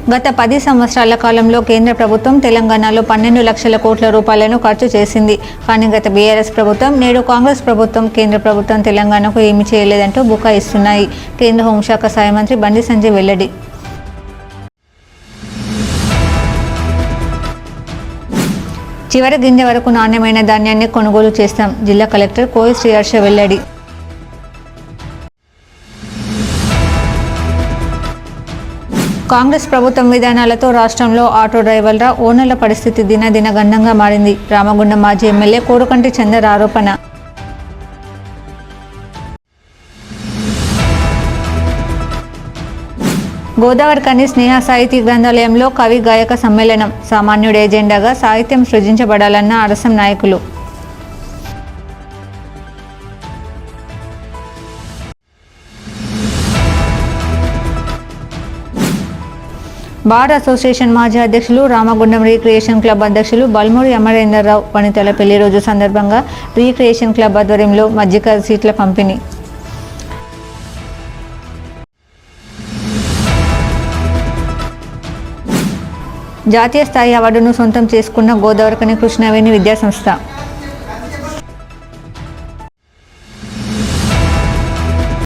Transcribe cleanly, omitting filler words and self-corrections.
గత 10 సంవత్సరాల కాలంలో కేంద్ర ప్రభుత్వం తెలంగాణలో 12 లక్షల కోట్ల రూపాయలను ఖర్చు చేసింది. కానీ గత బీఆర్ఎస్ ప్రభుత్వం, నేడు కాంగ్రెస్ ప్రభుత్వం, కేంద్ర ప్రభుత్వం తెలంగాణకు ఏమీ చేయలేదంటూ బుకాయిస్తున్నాయి. కేంద్ర హోంశాఖ సహాయ మంత్రి బండి సంజయ్ వెల్లడి. చివరి గింజ వరకు నాణ్యమైన ధాన్యాన్ని కొనుగోలు చేస్తాం. జిల్లా కలెక్టర్ కోయి శ్రీహర్ష వెల్లడి. కాంగ్రెస్ ప్రభుత్వం విధానాలతో రాష్ట్రంలో ఆటో డ్రైవర్ల, ఓనర్ల పరిస్థితి దినదిన గండంగా మారింది. రామగుండం మాజీ ఎమ్మెల్యే కోరుకంటి చందర్ ఆరోపణ. గోదావరికని స్నేహ సాహితీ గ్రంథాలయంలో కవి గాయక సమ్మేళనం. సామాన్యుడి ఎజెండాగా సాహిత్యం సృజించబడాలన్న అరసం నాయకులు. బార్ అసోసియేషన్ మాజీ అధ్యక్షులు, రామగుండం రీక్రియేషన్ క్లబ్ అధ్యక్షులు బల్మూరి అమరేందర్రావు వనితల పెళ్లి రోజు సందర్భంగా రీక్రియేషన్ క్లబ్ ఆధ్వర్యంలో మజ్జిగ సీట్ల పంపిణీ. జాతీయ స్థాయి అవార్డును సొంతం చేసుకున్న గోదావరికని కృష్ణవేణి విద్యాసంస్థ.